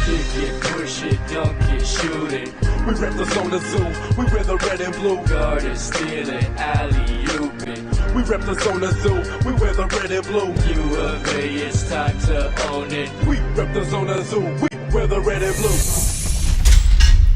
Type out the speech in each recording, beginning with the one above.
kick it, push it, dunk it, shoot it. We rep the zona zoo, we wear the red and blue. Guard it, steal it, alley-oop it. We rep the zona zoo, we wear the red and blue. U of A, it's time to own it. We rep the zona zoo, we wear the red and blue.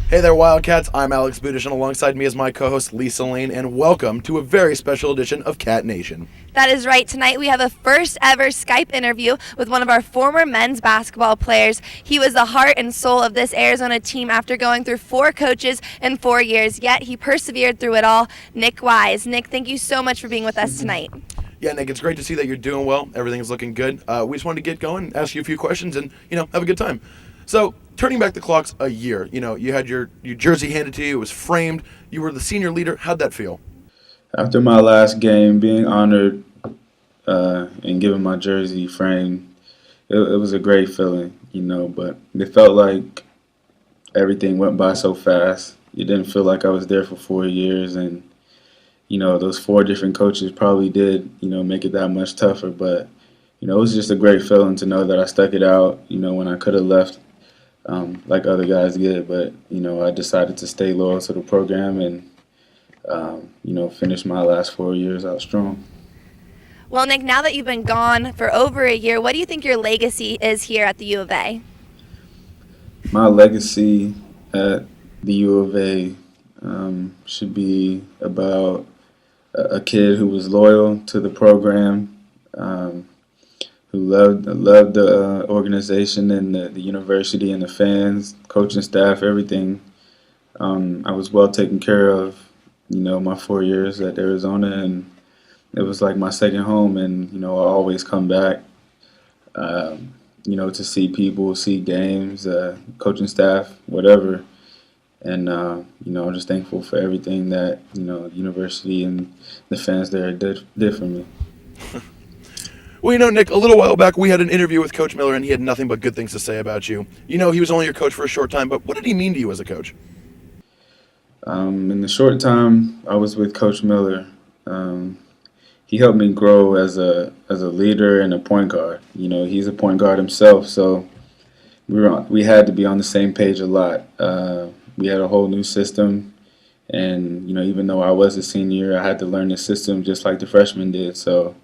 Hey there, Wildcats. I'm Alex Budish, and alongside me is my co-host Lisa Lane, and welcome to a very special edition of Cat Nation. That is right. Tonight we have a first ever Skype interview with one of our former men's basketball players. He was the heart and soul of this Arizona team after going through 4 coaches in 4 years, yet he persevered through it all. Nic Wise. Nic, thank you so much for being with us tonight. Yeah, Nick, it's great to see that you're doing well. Everything's looking good. We just wanted to get going, ask you a few questions, and, have a good time. So, turning back the clocks a year, you had your jersey handed to you, it was framed, you were the senior leader. How'd that feel? After my last game, being honored and given my jersey framed, it was a great feeling, but it felt like everything went by so fast. It didn't feel like I was there for 4 years, and, those 4 different coaches probably did, make it that much tougher, but, it was just a great feeling to know that I stuck it out, when I could have left. Like other guys did, but I decided to stay loyal to the program and finish my last 4 years out strong. Well, Nic, now that you've been gone for over a year, what do you think your legacy is here at the U of A? My legacy at the U of A should be about a kid who was loyal to the program, who loved the organization and the university and the fans, coaching staff, everything. I was well taken care of, my 4 years at Arizona, and it was like my second home, and, I always come back, to see people, see games, coaching staff, whatever. And, I'm just thankful for everything that, the university and the fans there did for me. Well, Nick, a little while back we had an interview with Coach Miller, and he had nothing but good things to say about you. He was only your coach for a short time, but what did he mean to you as a coach? In the short time I was with Coach Miller, he helped me grow as a leader and a point guard. He's a point guard himself, so we had to be on the same page a lot. We had a whole new system, and even though I was a senior, I had to learn the system just like the freshmen did. So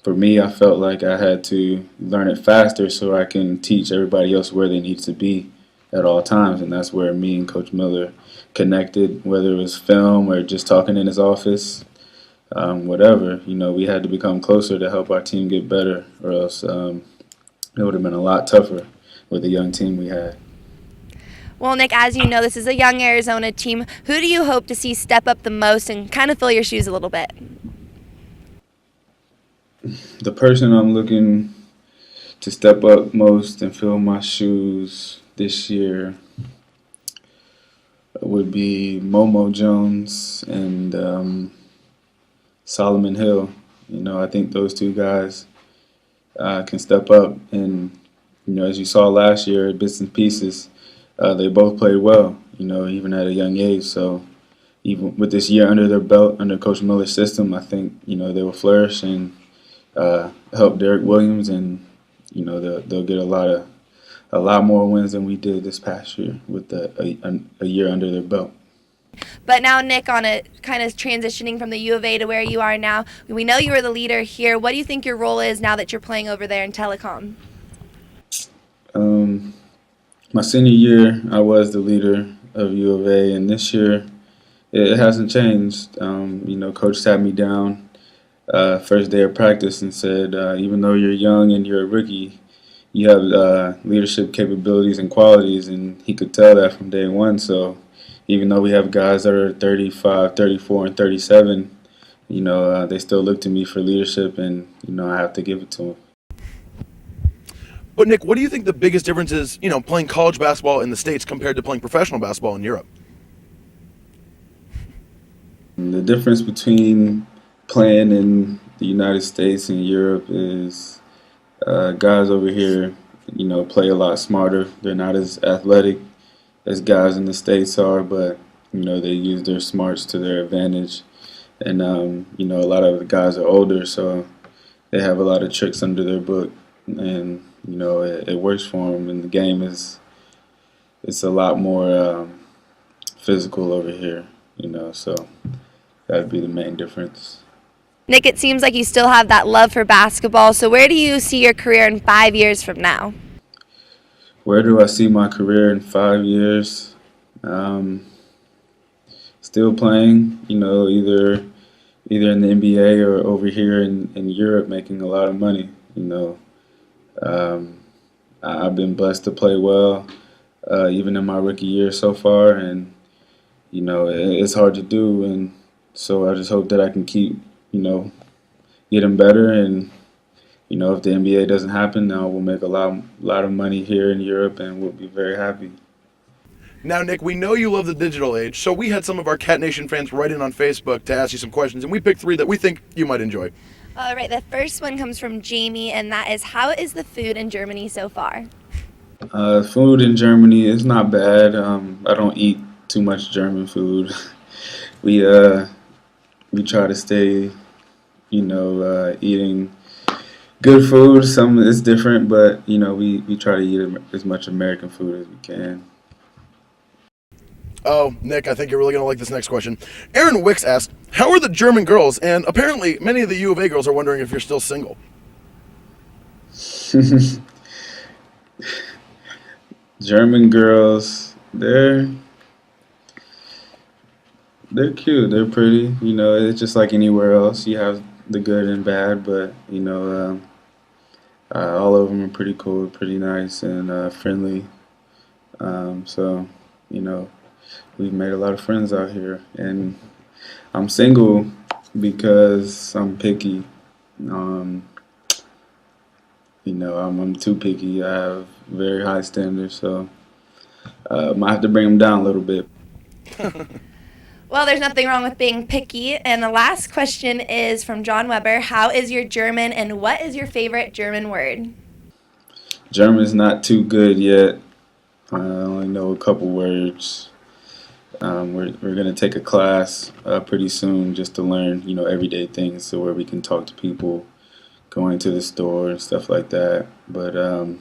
for me, I felt like I had to learn it faster so I can teach everybody else where they need to be at all times, and that's where me and Coach Miller connected, whether it was film or just talking in his office, whatever. We had to become closer to help our team get better, or else it would have been a lot tougher with the young team we had. Well, Nic, as you know, this is a young Arizona team. Who do you hope to see step up the most and kind of fill your shoes a little bit? The person I'm looking to step up most and fill my shoes this year would be Momo Jones and Solomon Hill. I think those 2 guys can step up. And, as you saw last year at Bits and Pieces, they both played well, even at a young age. So even with this year under their belt, under Coach Miller's system, I think, they will flourish and help Derek Williams, and they'll get a lot more wins than we did this past year with a year under their belt. But now, Nic, on a kind of transitioning from the U of A to where you are now, we know you were the leader here. What do you think your role is now that you're playing over there in telecom? My senior year, I was the leader of U of A, and this year it hasn't changed. Coach sat me down first day of practice and said, even though you're young and you're a rookie, you have leadership capabilities and qualities, and he could tell that from day one. So even though we have guys that are 35, 34, and 37, they still look to me for leadership, and, I have to give it to them. But, Nic, what do you think the biggest difference is, playing college basketball in the States compared to playing professional basketball in Europe? The difference between playing in the United States and Europe is guys over here, play a lot smarter. They're not as athletic as guys in the States are, but, they use their smarts to their advantage. And, a lot of the guys are older, so they have a lot of tricks under their book. And, it works for them. And the game is it's a lot more physical over here, so that'd be the main difference. Nic, it seems like you still have that love for basketball. So where do you see your career in 5 years from now? Where do I see my career in 5 years? Still playing, either in the NBA or over here in Europe, making a lot of money. I've been blessed to play well, even in my rookie year so far, and it's hard to do, and so I just hope that I can keep, getting better, and if the NBA doesn't happen, now we'll make a lot of money here in Europe, and we'll be very happy. Now, Nic, we know you love the digital age, so we had some of our Cat Nation fans write in on Facebook to ask you some questions, and we picked 3 that we think you might enjoy. All right, the first one comes from Jamie, and that is, how is the food in Germany so far? Food in Germany is not bad. I don't eat too much German food. We try to stay, eating good food. Some is different, but we try to eat as much American food as we can. Oh, Nic, I think you're really going to like this next question. Aaron Wicks asked, how are the German girls? And apparently many of the U of A girls are wondering if you're still single. German girls, they're cute. They're pretty. It's just like anywhere else. You have the good and bad, but all of them are pretty cool, pretty nice, and friendly. So we've made a lot of friends out here, and I'm single because I'm picky. I'm too picky. I have very high standards, so I might have to bring them down a little bit. Well, there's nothing wrong with being picky. And the last question is from John Weber. How is your German, and what is your favorite German word? German's not too good yet. I only know a couple words. We're going to take a class pretty soon just to learn, everyday things, so where we can talk to people, going to the store and stuff like that. But I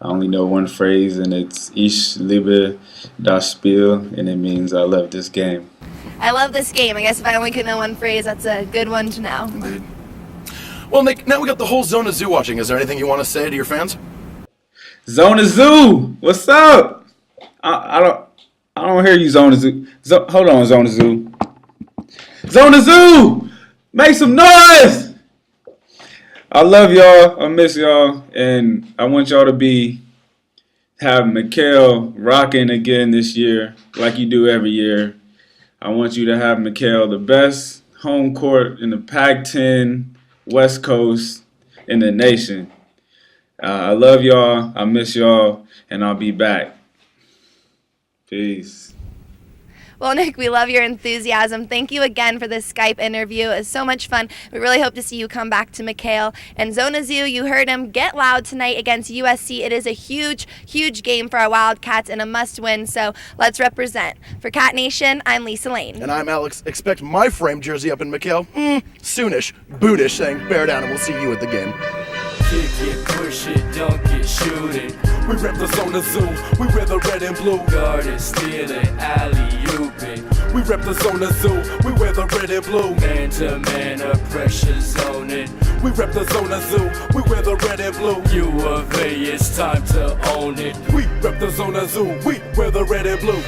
only know one phrase, and it's Ich liebe das Spiel, and it means I love this game. I love this game. I guess if I only could know one phrase, that's a good one to know. Indeed. Well, Nic, now we got the whole Zona Zoo watching. Is there anything you want to say to your fans? Zona Zoo, what's up? I don't hear you, Zona Zoo. Hold on, Zona Zoo. Zona Zoo, make some noise! I love y'all. I miss y'all, and I want y'all to have Mikhail rocking again this year, like you do every year. I want you to have Mikhail the best home court in the Pac-10 West Coast in the nation. I love y'all. I miss y'all, and I'll be back. Peace. Well, Nic, we love your enthusiasm. Thank you again for this Skype interview. It was so much fun. We really hope to see you come back to McHale. And Zona Zoo, you heard him get loud tonight against USC. It is a huge, huge game for our Wildcats and a must-win, so let's represent. For Cat Nation, I'm Lisa Lane. And I'm Alex. Expect my framed jersey up in McHale soonish, bootish, saying bear down, and we'll see you at the game. Kick it, push it, dunk it, shoot it. We rep the Zona Zoo, we wear the red and blue. Guard it, steal it, alley-oop it. We rep the Zona Zoo, we wear the red and blue. Man to man, a pressure zone it. We rep the Zona Zoo, we wear the red and blue. U of A, it's time to own it. We rep the Zona Zoo, we wear the red and blue.